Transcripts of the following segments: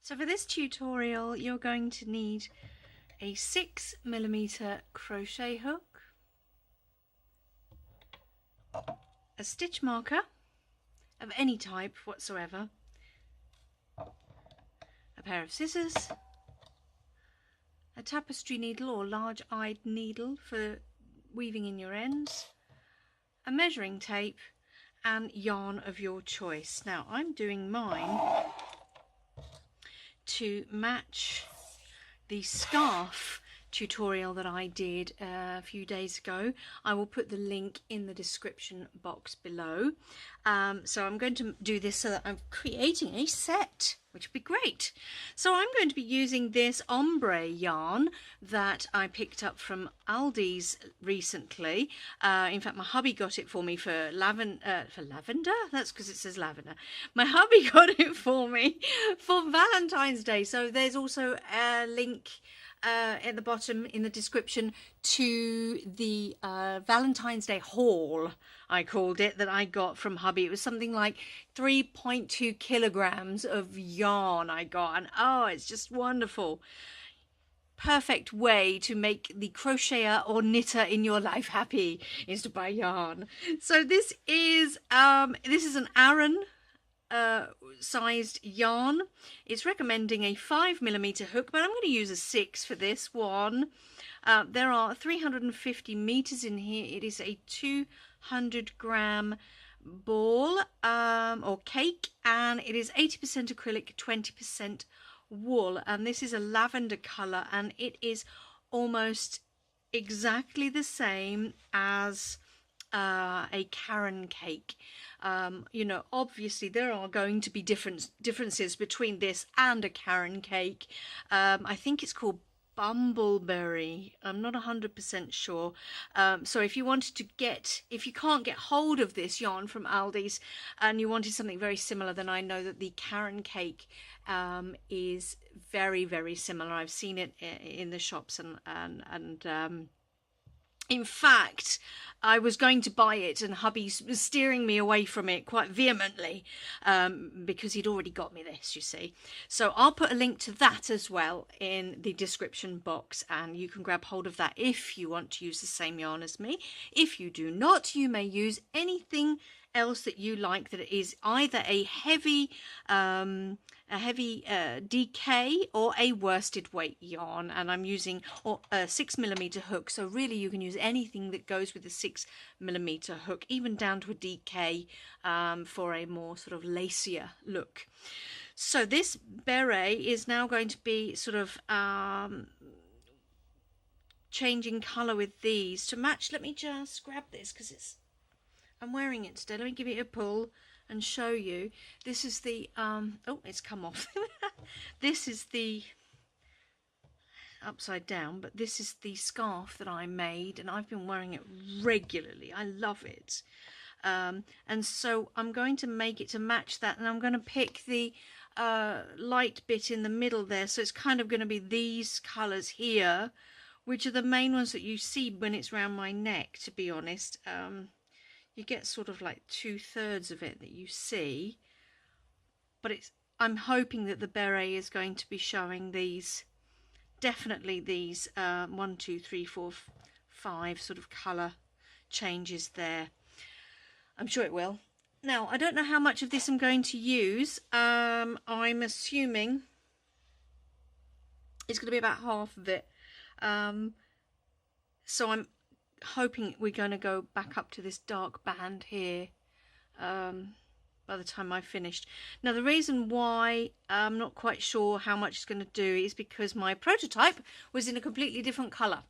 So for this tutorial you're going to need a 6mm crochet hook, a stitch marker of any type whatsoever, a pair of scissors, a tapestry needle or large-eyed needle for weaving in your ends, a measuring tape and yarn of your choice. Now I'm doing mine to match the scarf tutorial that I did a few days ago. I will put the link in the description box below. So I'm going to do this so that I'm creating a set, which would be great. So I'm going to be using this ombre yarn that I picked up from Aldi's recently. In fact, my hubby got it for me for lavender. That's because it says lavender. My hubby got it for me for Valentine's Day. So there's also a link at the bottom in the description to the Valentine's Day haul, I called it, that I got from hubby. It was something like 3.2 kilograms of yarn I got, and oh, it's just wonderful. Perfect way to make the crocheter or knitter in your life happy is to buy yarn. So this is an Aran sized yarn. It's recommending a 5mm hook, but I'm going to use a 6 for this one. There are 350 meters in here. It is a 200-gram ball or cake, and it is 80% acrylic, 20% wool, and this is a lavender color, and it is almost exactly the same as a Karen cake. You know, obviously there are going to be differences between this and a Karen cake. I think it's called Bumbleberry. I'm not 100% sure. So if you wanted to if you can't get hold of this yarn from Aldi's and you wanted something very similar, then I know that the Karen cake is very, very similar. I've seen it in the shops, and in fact, I was going to buy it and hubby was steering me away from it quite vehemently because he'd already got me this, you see. So I'll put a link to that as well in the description box, and you can grab hold of that if you want to use the same yarn as me. If you do not, you may use anything else that you like that is either a heavy DK or a worsted weight yarn, and I'm using a 6mm hook, so really you can use anything that goes with a 6mm hook, even down to a DK for a more sort of lacier look. So this beret is now going to be sort of changing colour with these to match. Let me just grab this because I'm wearing it today. Let me give it a pull and show you. This is the oh, it's come off. This is the upside down, but this is the scarf that I made, and I've been wearing it regularly. I love it. And so I'm going to make it to match that, and I'm going to pick the light bit in the middle there, so it's kind of going to be these colours here, which are the main ones that you see when it's around my neck, to be honest. You get sort of like 2/3 of it that you see, but I'm hoping that the beret is going to be showing these, definitely these 1, 2, 3, 4, 5 sort of colour changes there. I'm sure it will. Now, I don't know how much of this I'm going to use. I'm assuming it's going to be about half of it. So I'm hoping we're going to go back up to this dark band here by the time I've finished. Now, the reason why I'm not quite sure how much it's going to do is because my prototype was in a completely different colour,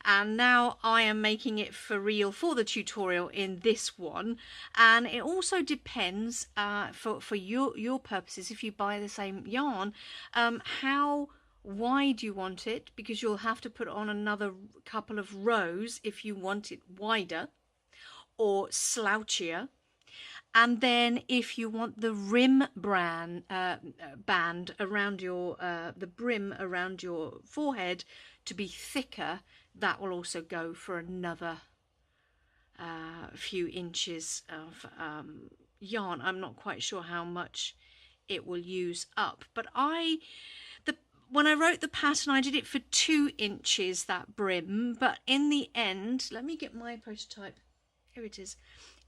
and now I am making it for real for the tutorial in this one. And it also depends for your purposes, if you buy the same yarn, how wide you want it, because you'll have to put on another couple of rows if you want it wider or slouchier. And then if you want the rim band around your the brim around your forehead to be thicker, that will also go for another few inches of yarn. I'm not quite sure how much it will use up. But when I wrote the pattern, I did it for 2 inches, that brim, but in the end, let me get my prototype. Here it is.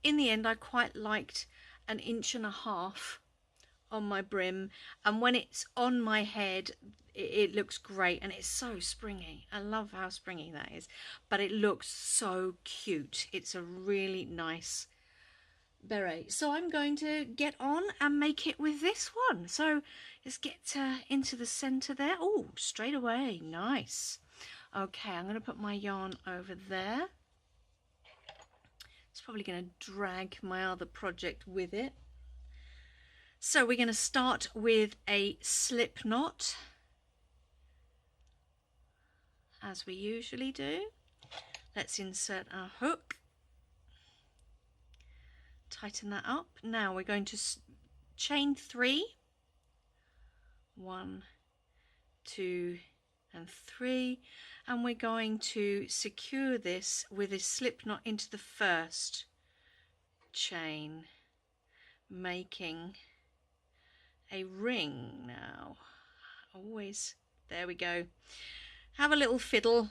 In the end, I quite liked 1.5 inches on my brim, and when it's on my head, it looks great, and it's so springy. I love how springy that is, but it looks so cute. It's a really nice beret. So I'm going to get on and make it with this one. So let's get into the center there. Oh, straight away, nice. Okay, I'm going to put my yarn over there. It's probably going to drag my other project with it. So we're going to start with a slip knot, as we usually do. Let's insert our hook. Tighten that up. Now we're going to chain 3. 1, 2 and 3, and we're going to secure this with a slip knot into the first chain, making a ring. Now always, there we go, have a little fiddle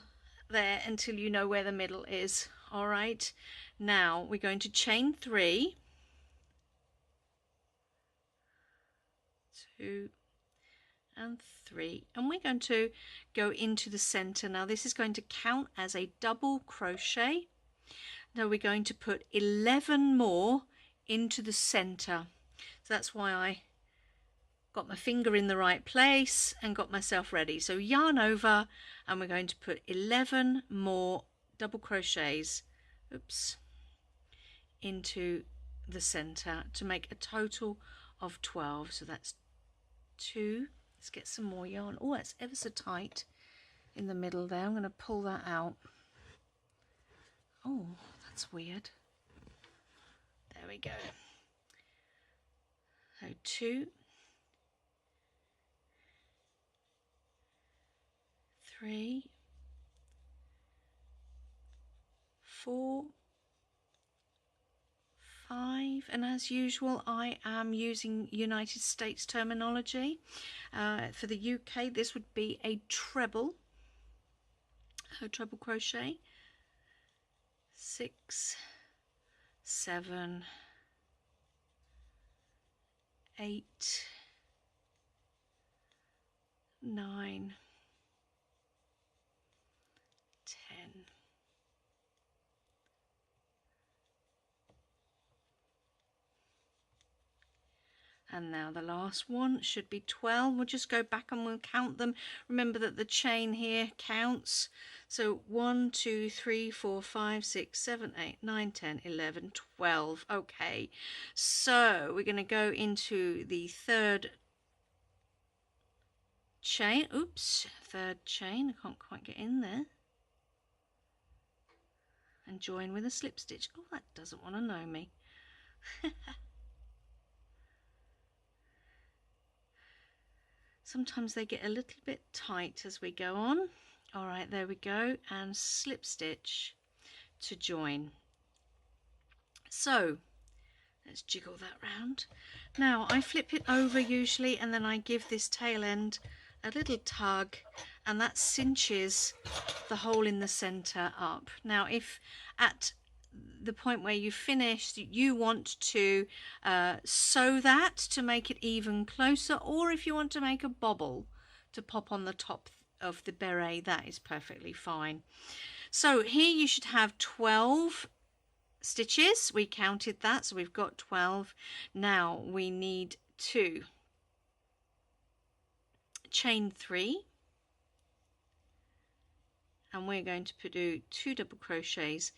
there until you know where the middle is. All right, now we're going to chain 3, 2 and 3, and we're going to go into the center. Now this is going to count as a double crochet. Now we're going to put 11 more into the center. So that's why I got my finger in the right place and got myself ready. So yarn over, and we're going to put 11 more double crochets, oops, into the center to make a total of 12. So that's 2. Let's get some more yarn. Oh, it's ever so tight in the middle there. I'm going to pull that out. Oh, that's weird. There we go. So 2, 3, 4, 5, and as usual I am using United States terminology. For the UK this would be a treble crochet. 6, 7, 8, 9, 10. And now the last one should be 12. We'll just go back and we'll count them. Remember that the chain here counts. So 1, 2, 3, 4, 5, 6, 7, 8, 9, 10, 11, 12. Okay, so we're going to go into the third chain. Oops, third chain. I can't quite get in there. And join with a slip stitch. Oh, that doesn't want to know me. Sometimes they get a little bit tight as we go on. All right, there we go, and slip stitch to join. So let's jiggle that round. Now I flip it over usually, and then I give this tail end a little tug, and that cinches the hole in the center up. Now if at the point where you finished you want to sew that to make it even closer, or if you want to make a bobble to pop on the top of the beret, that is perfectly fine. So here you should have 12 stitches. We counted that, so we've got 12. Now we need to chain 3, and we're going to do 2 double crochets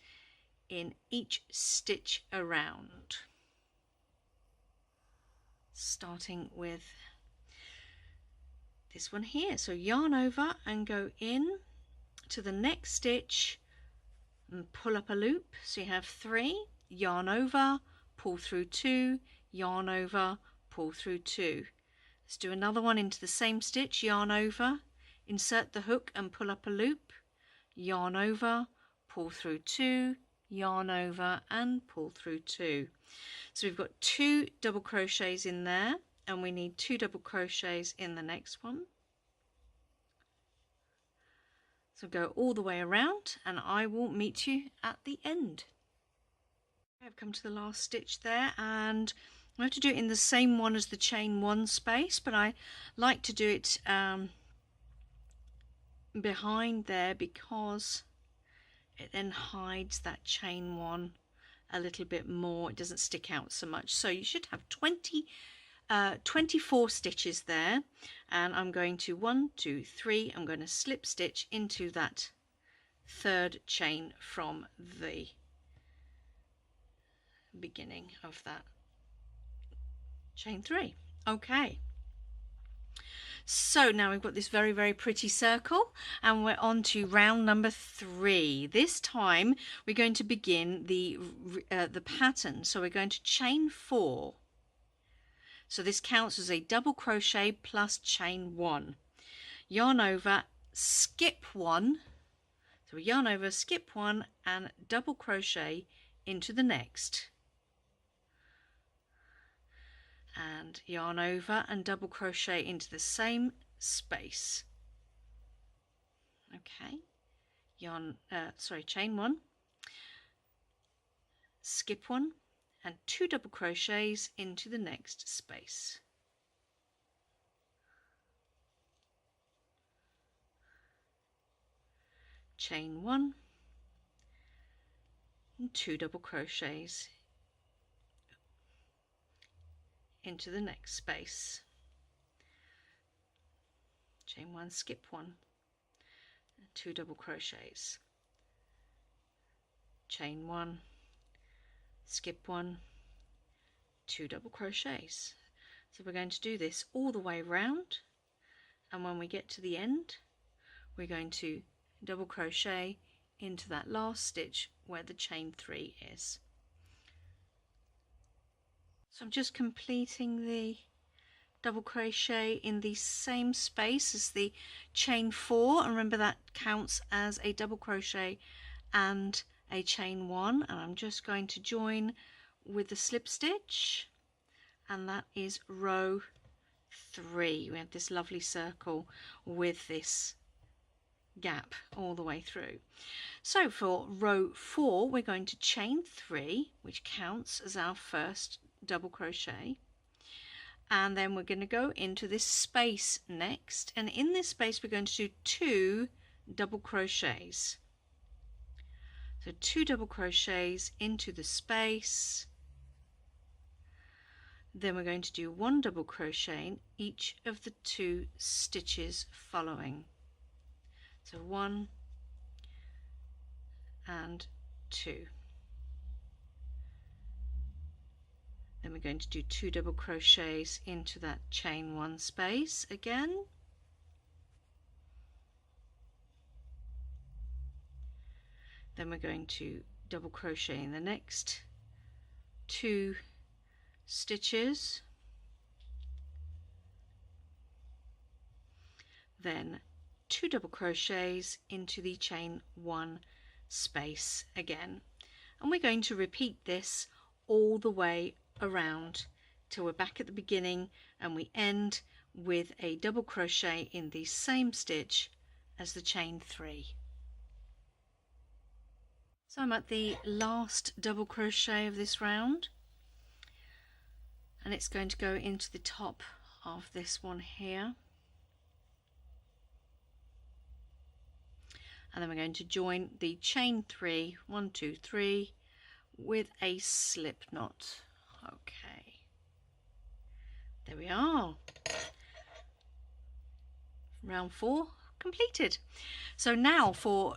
in each stitch around, starting with this one here. So yarn over and go in to the next stitch and pull up a loop. So you have 3, yarn over, pull through 2, yarn over, pull through 2. Let's do another one into the same stitch, yarn over, insert the hook and pull up a loop, yarn over, pull through 2, yarn over and pull through 2. So we've got 2 double crochets in there, and we need 2 double crochets in the next one. So go all the way around and I will meet you at the end. I've come to the last stitch there, and I have to do it in the same one as the chain 1 space, but I like to do it behind there because it then hides that chain 1 a little bit more. It doesn't stick out so much. So you should have 24 stitches there, and I'm going to 1, 2, 3, I'm going to slip stitch into that 3rd chain from the beginning of that chain 3. Okay, so now we've got this very, very pretty circle, and we're on to round number 3. This time we're going to begin the pattern, so we're going to chain 4. So this counts as a double crochet plus chain 1. Yarn over, skip 1. So we yarn over, skip 1, and double crochet into the next. And yarn over and double crochet into the same space. Okay, chain 1, skip 1, and 2 double crochets into the next space. Chain 1 and 2 double crochets into the next space. Chain 1, skip 1, 2 double crochets. Chain 1, skip 1, 2 double crochets. So we're going to do this all the way round, and when we get to the end we're going to double crochet into that last stitch where the chain 3 is. So I'm just completing the double crochet in the same space as the chain 4, and remember that counts as a double crochet and a chain 1, and I'm just going to join with the slip stitch, and that is row 3. We have this lovely circle with this gap all the way through. So for row 4 we're going to chain 3, which counts as our first double crochet, and then we're going to go into this space next, and in this space we're going to do 2 double crochets. So 2 double crochets into the space, then we're going to do 1 double crochet in each of the 2 stitches following. So 1 and 2. Then we're going to do 2 double crochets into that chain 1 space again. Then we're going to double crochet in the next 2 stitches. Then 2 double crochets into the chain 1 space again. And we're going to repeat this all the way around till we're back at the beginning, and we end with a double crochet in the same stitch as the chain 3. So I'm at the last double crochet of this round, and it's going to go into the top of this one here, and then we're going to join the chain 3, 1, 2, 3, with a slip knot. Okay, there we are. Round 4 completed. So now for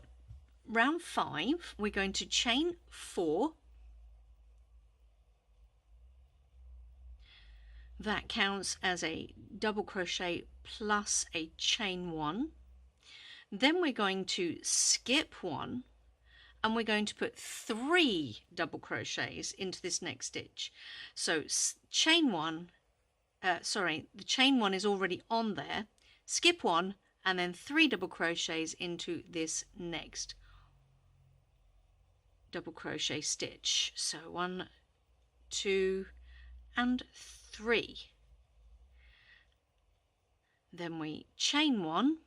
round 5 we're going to chain 4. That counts as a double crochet plus a chain 1. Then we're going to skip 1, and we're going to put 3 double crochets into this next stitch. So chain 1, the chain 1 is already on there, skip 1, and then 3 double crochets into this next double crochet stitch. So 1, 2 and 3. Then we chain 1,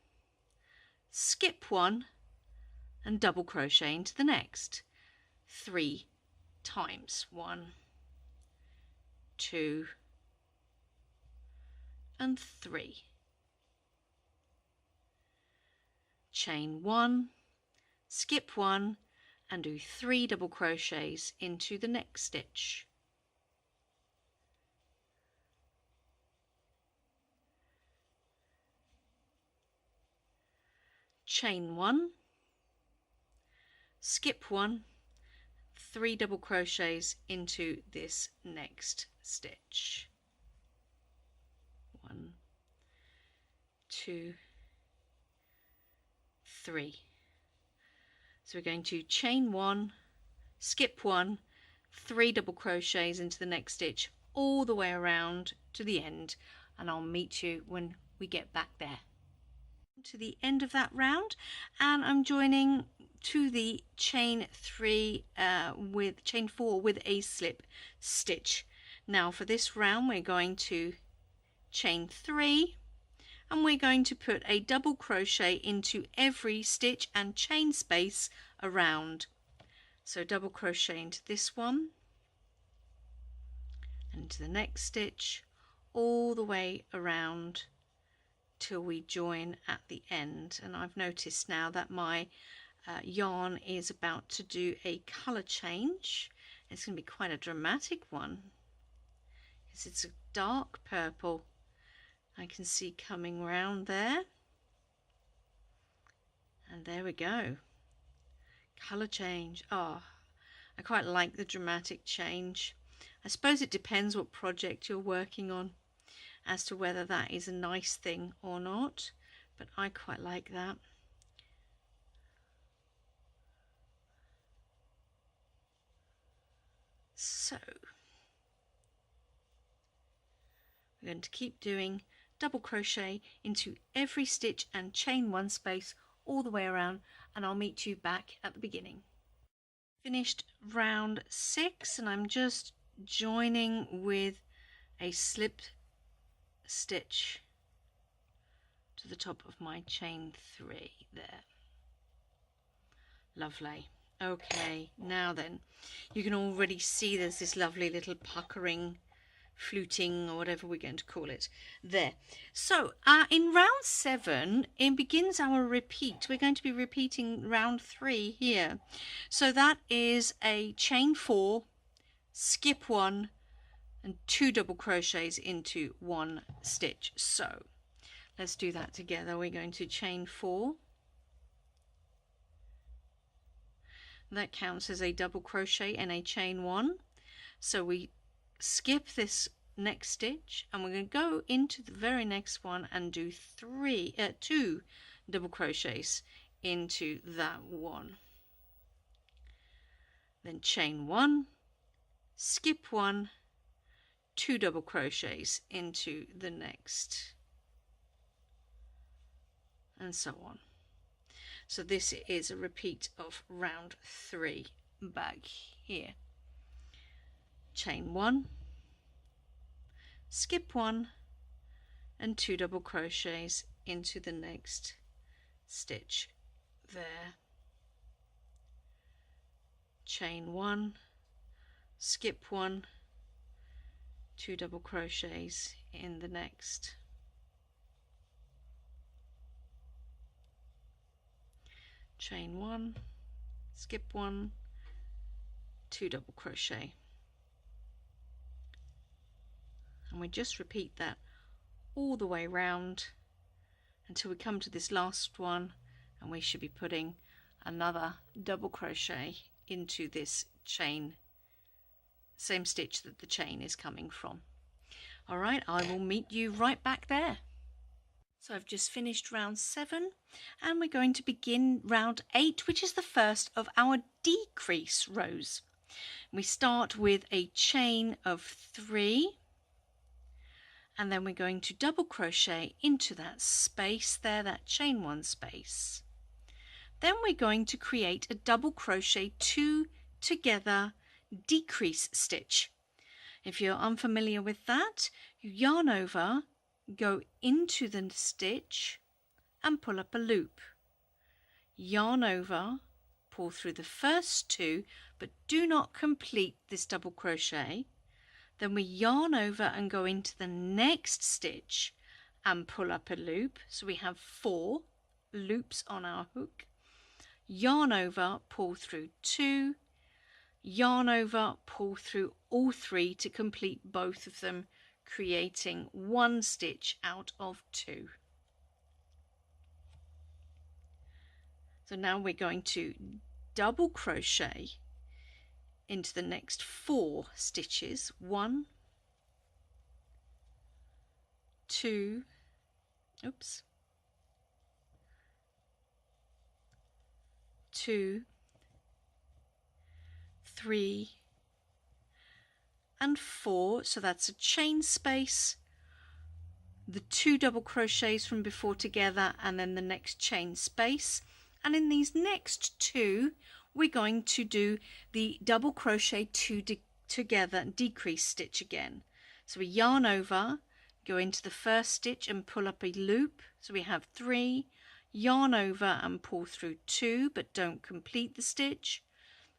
skip 1 and double crochet into the next 3 times. 1, 2 and 3. Chain 1, skip 1 and do 3 double crochets into the next stitch. Chain 1, skip 1, 3 double crochets into this next stitch. 1, 2, 3. So we're going to chain 1, skip 1, 3 double crochets into the next stitch all the way around to the end, and I'll meet you when we get back there. To the end of that round, and I'm joining to the chain 4 with a slip stitch. Now for this round we're going to chain 3 and we're going to put a double crochet into every stitch and chain space around. So double crochet into this one and to the next stitch all the way around till we join at the end. And I've noticed now that my yarn is about to do a colour change. It's going to be quite a dramatic one because it's a dark purple I can see coming round there, and there we go, colour change. I quite like the dramatic change. I suppose it depends what project you're working on as to whether that is a nice thing or not, but I quite like that. So we're going to keep doing double crochet into every stitch and chain 1 space all the way around, and I'll meet you back at the beginning. Finished round 6 and I'm just joining with a slip stitch to the top of my chain 3 there. Lovely. Okay, now then, you can already see there's this lovely little puckering, fluting, or whatever we're going to call it there. So in round 7 it begins our repeat. We're going to be repeating round 3 here. So that is a chain 4, skip 1 and 2 double crochets into 1 stitch. So let's do that together. We're going to chain 4. That counts as a double crochet and a chain 1. So we skip this next stitch and we're going to go into the very next one and do 2 double crochets into that one. Then chain 1, skip 1, 2 double crochets into the next, and so on. So this is a repeat of round 3 back here. Chain 1, skip 1 and 2 double crochets into the next stitch there. Chain 1, skip 1, 2 double crochets in the next. Chain 1, skip 1, 2 double crochet, and we just repeat that all the way round until we come to this last one, and we should be putting another double crochet into this chain, same stitch that the chain is coming from. All right, I will meet you right back there. So I've just finished round 7 and we're going to begin round 8, which is the first of our decrease rows. We start with a chain of 3 and then we're going to double crochet into that space there, that chain 1 space. Then we're going to create a double crochet 2 together decrease stitch. If you're unfamiliar with that, you yarn over go into the stitch and pull up a loop. Yarn over, pull through the first two, but do not complete this double crochet. Then we yarn over and go into the next stitch and pull up a loop. So we have 4 loops on our hook. Yarn over, pull through 2, yarn over, pull through all 3 to complete both of them, creating 1 stitch out of 2. So now we're going to double crochet into the next 4 stitches. 1, 2, 2, 3 and 4. So that's a chain space, the 2 double crochets from before together, and then the next chain space. And in these next 2 we're going to do the double crochet 2 together decrease stitch again. So we yarn over, go into the first stitch and pull up a loop. So we have 3, yarn over and pull through 2 but don't complete the stitch,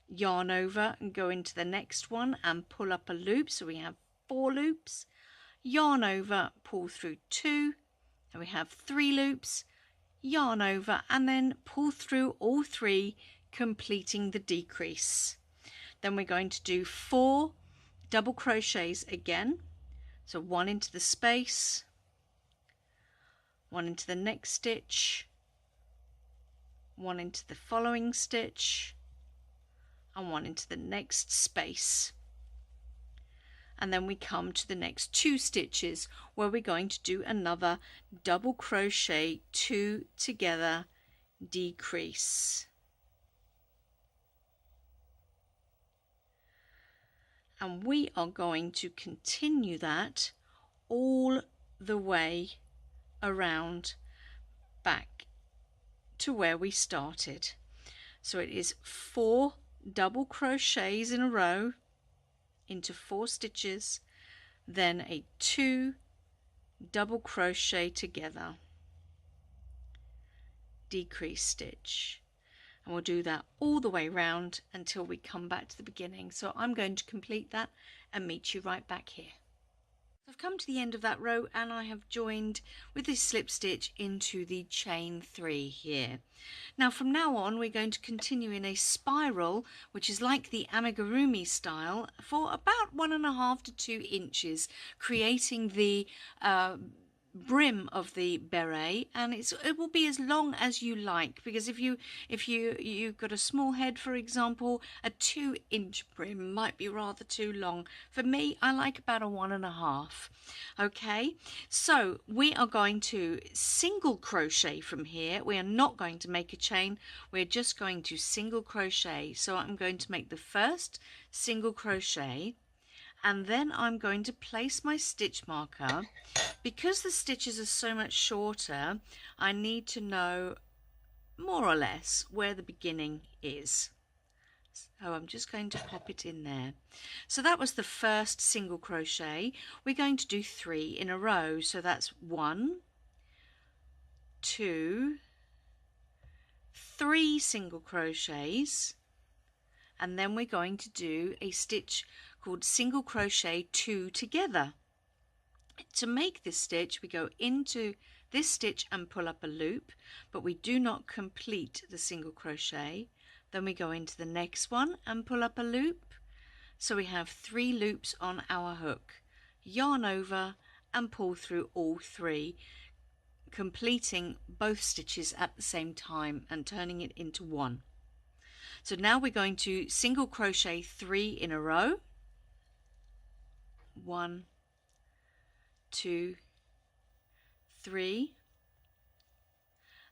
yarn over and go into the next one and pull up a loop. So we have 4 loops, yarn over, pull through 2, and we have 3 loops, yarn over and then pull through all 3, completing the decrease. Then we're going to do 4 double crochets again. So 1 into the space, 1 into the next stitch, 1 into the following stitch, and 1 into the next space. And then we come to the next 2 stitches where we're going to do another double crochet 2 together decrease. And we are going to continue that all the way around back to where we started. So it is 4 double crochets in a row into 4 stitches, then a 2 double crochet together, decrease stitch, and we'll do that all the way round until we come back to the beginning. So I'm going to complete that and meet you right back here. I've come to the end of that row and I have joined with this slip stitch into the chain 3 here. Now from now on we're going to continue in a spiral, which is like the amigurumi style, for about 1.5 to 2 inches, creating the brim of the beret, and it will be as long as you like, because if you've got a small head, for example, a 2-inch brim might be rather too long. For me, I like about a 1.5. Okay, so we are going to single crochet from here. We are not going to make a chain, we're just going to single crochet. So I'm going to make the first single crochet, and then I'm going to place my stitch marker. Because the stitches are so much shorter, I need to know more or less where the beginning is. So I'm just going to pop it in there. So that was the first single crochet. We're going to do 3 in a row. So that's 1, 2, 3 single crochets, and then we're going to do a stitch called single crochet 2 together. To make this stitch, we go into this stitch and pull up a loop, but we do not complete the single crochet. Then we go into the next one and pull up a loop. So we have 3 loops on our hook. Yarn over and pull through all 3, completing both stitches at the same time and turning it into 1. So now we're going to single crochet 3 in a row. 1, 2, 3,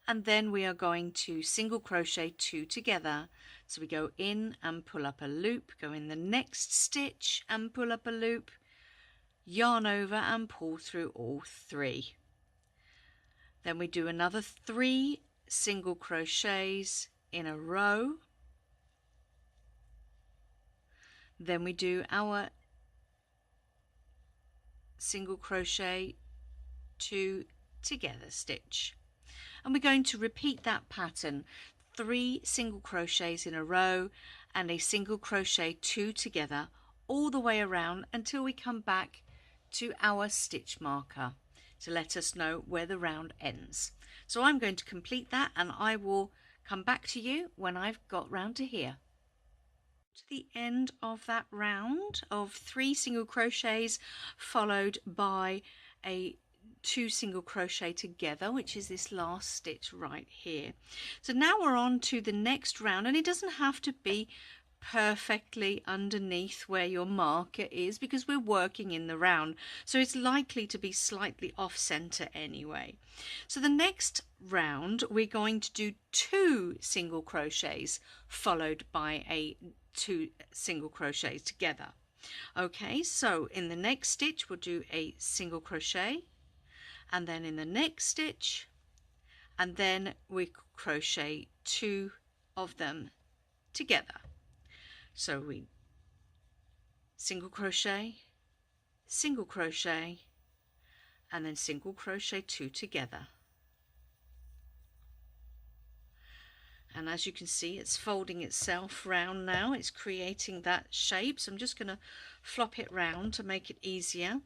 and then we are going to single crochet 2 together. So we go in and pull up a loop, go in the next stitch and pull up a loop, yarn over and pull through all 3. Then we do another 3 single crochets in a row. Then we do our single crochet 2 together stitch. And we're going to repeat that pattern, 3 single crochets in a row and a single crochet 2 together all the way around until we come back to our stitch marker to let us know where the round ends. So I'm going to complete that and I will come back to you when I've got round to here. To the end of that round of 3 single crochets followed by a 2 single crochet together, which is this last stitch right here. So now we're on to the next round, and it doesn't have to be perfectly underneath where your marker is because we're working in the round, so it's likely to be slightly off center anyway. So the next round we're going to do 2 single crochets followed by a 2 single crochets together. Okay, so in the next stitch we'll do a single crochet, and then in the next stitch, and then we crochet 2 of them together. So we single crochet, and then single crochet 2 together. And as you can see, it's folding itself round now. It's creating that shape. So I'm just going to flop it round to make it easier.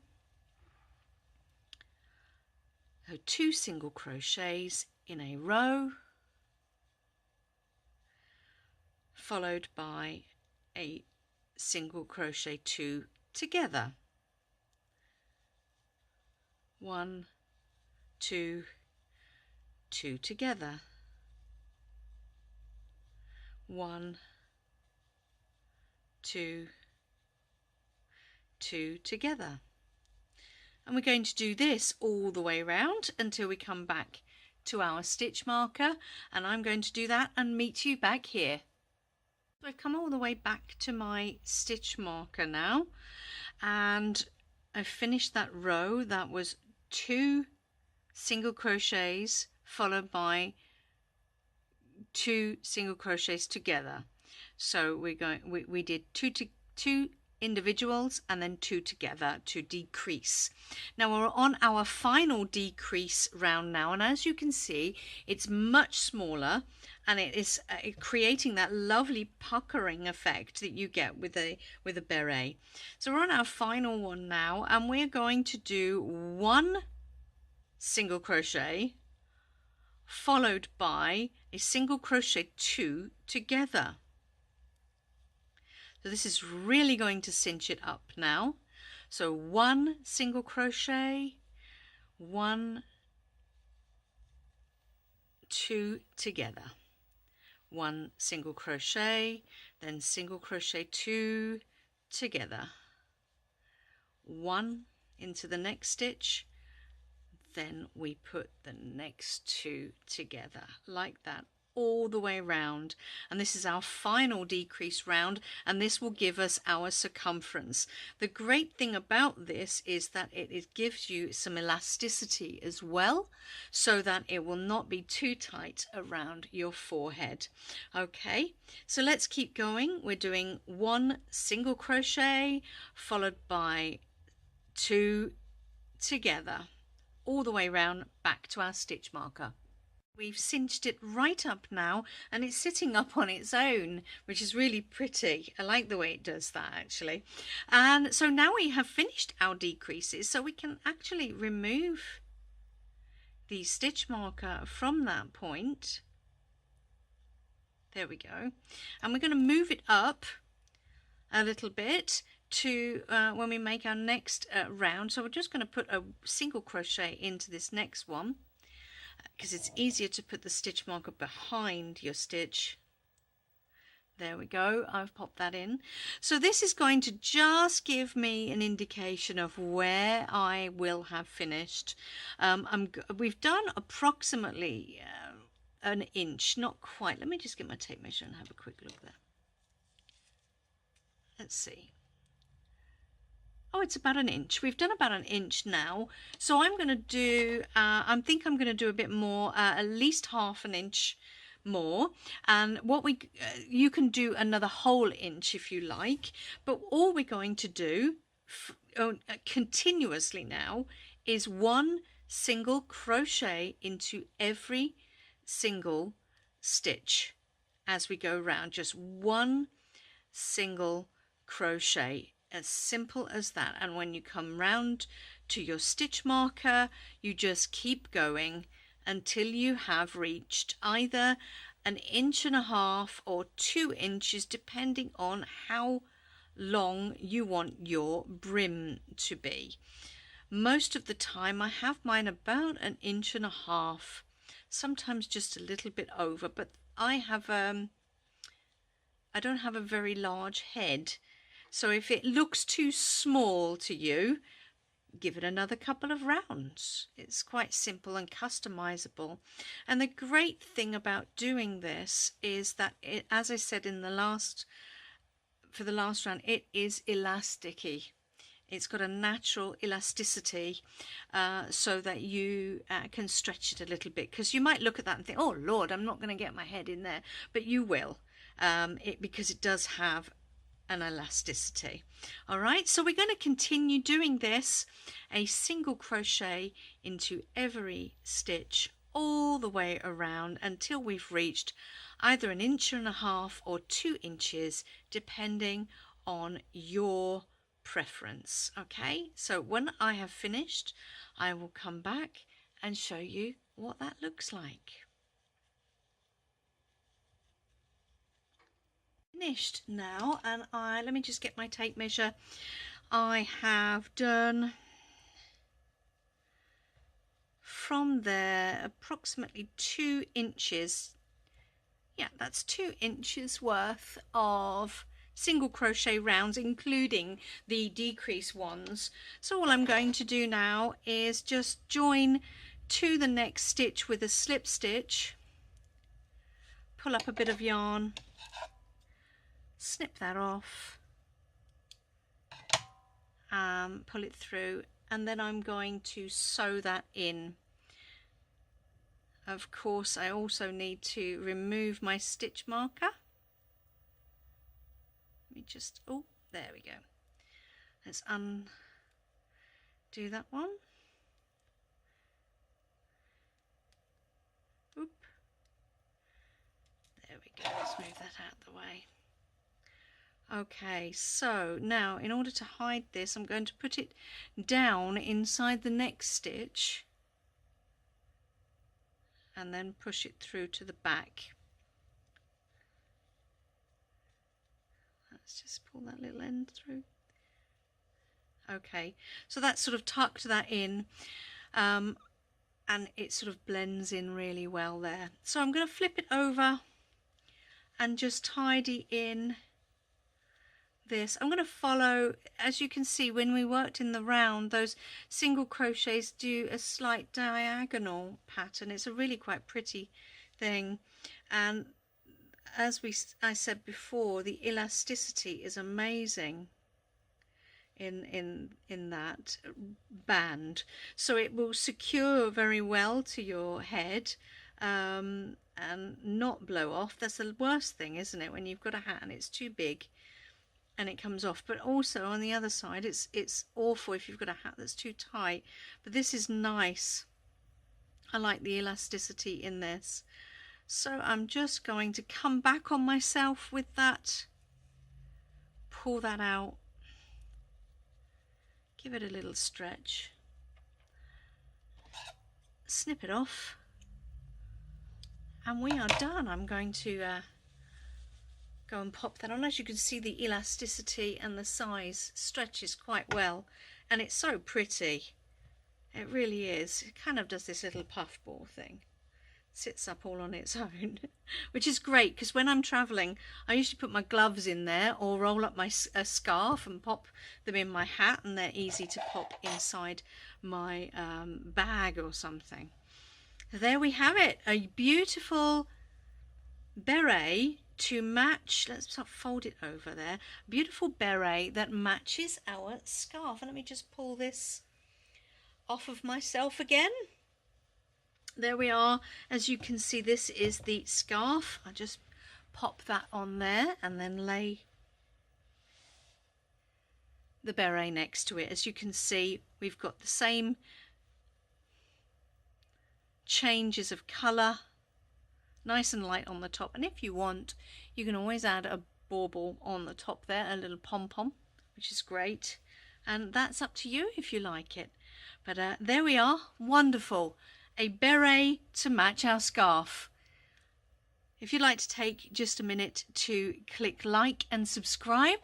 So 2 single crochets in a row, followed by a single crochet 2 together. 1, 2, 2 together. 1, 2, 2 together. And we're going to do this all the way around until we come back to our stitch marker, and I'm going to do that and meet you back here. So I've come all the way back to my stitch marker now, and I've finished that row. That was 2 single crochets followed by 2 single crochets together. So we did 2 individuals and then 2 together to decrease. Now we're on our final decrease round now, and as you can see, it's much smaller, and it is creating that lovely puckering effect that you get with a beret. So we're on our final one now, and we're going to do 1 single crochet followed by a single crochet 2 together. So this is really going to cinch it up now. So 1 single crochet, 1, 2 together, 1 single crochet, then single crochet 2 together, 1 into the next stitch, then we put the next 2 together like that all the way around. And this is our final decrease round, and this will give us our circumference. The great thing about this is that it gives you some elasticity as well, so that it will not be too tight around your forehead. Okay, so let's keep going. We're doing 1 single crochet followed by 2 together all the way around back to our stitch marker. We've cinched it right up now, and it's sitting up on its own, which is really pretty. I like the way it does that actually. And so now we have finished our decreases, so we can actually remove the stitch marker from that point. There we go. And we're going to move it up a little bit to when we make our next round. So we're just going to put a single crochet into this next one, because it's easier to put the stitch marker behind your stitch. There we go, I've popped that in. So this is going to just give me an indication of where I will have finished. We've done approximately an inch, not quite. Let me just get my tape measure and have a quick look there. Let's see. Oh, it's about an inch. We've done about an inch now. So I'm going to do, I think I'm going to do a bit more, at least half an inch more. And what you can do another whole inch if you like. But all we're going to do continuously now is 1 single crochet into every single stitch as we go round. Just one single crochet, as simple as that. And when you come round to your stitch marker, you just keep going until you have reached either 1.5 inches or 2 inches, depending on how long you want your brim to be. Most of the time I have mine about 1.5 inches, sometimes just a little bit over, but I don't have a very large head, so if it looks too small to you, give it another couple of rounds. It's quite simple and customizable. And the great thing about doing this is that it, as I said in the last round, it is elasticy. It's got a natural elasticity, so that you can stretch it a little bit, because you might look at that and think, oh Lord, I'm not going to get my head in there, but you will, because it does have an elasticity. All right, so we're going to continue doing this, a single crochet into every stitch all the way around until we've reached either 1.5 inches or 2 inches, depending on your preference. Okay, so when I have finished, I will come back and show you what that looks like. Finished now, and let me just get my tape measure. I have done from there approximately 2 inches. Yeah, that's 2 inches worth of single crochet rounds, including the decrease ones. So all I'm going to do now is just join to the next stitch with a slip stitch, pull up a bit of yarn, snip that off, pull it through, and then I'm going to sew that in. Of course, I also need to remove my stitch marker. Let me just, oh, there we go. Let's undo that one. Oop. There we go, let's move that out of the way. Okay, so now in order to hide this, I'm going to put it down inside the next stitch and then push it through to the back. Let's just pull that little end through. Okay, so that sort of tucked that in, and it sort of blends in really well there. So I'm going to flip it over and just tidy in this. I'm going to follow, as you can see, when we worked in the round, those single crochets do a slight diagonal pattern. It's a really quite pretty thing, and as I said before, the elasticity is amazing in that band, so it will secure very well to your head, and not blow off. That's the worst thing, isn't it, when you've got a hat and it's too big and it comes off. But also on the other side, it's awful if you've got a hat that's too tight. But this is nice. I like the elasticity in this. So I'm just going to come back on myself with that, pull that out, give it a little stretch, snip it off, and we are done. I'm going to go and pop that on. As you can see, the elasticity and the size stretches quite well, and it's so pretty. It really is. It kind of does this little puffball thing. Sits up all on its own, which is great, because when I'm traveling, I usually put my gloves in there or roll up my scarf and pop them in my hat, and they're easy to pop inside my bag or something. There we have it, a beautiful beret to match. Let's fold it over there. Beautiful beret that matches our scarf. And let me just pull this off of myself again. There we are. As you can see, this is the scarf. I just pop that on there and then lay the beret next to it. As you can see, we've got the same changes of colour, nice and light on the top, and if you want you can always add a bauble on the top there, a little pom-pom, which is great, and that's up to you if you like it. But there we are, wonderful, a beret to match our scarf. If you'd like to take just a minute to click like and subscribe,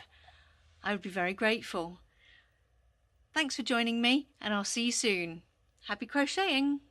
I would be very grateful. Thanks for joining me, and I'll see you soon. Happy crocheting!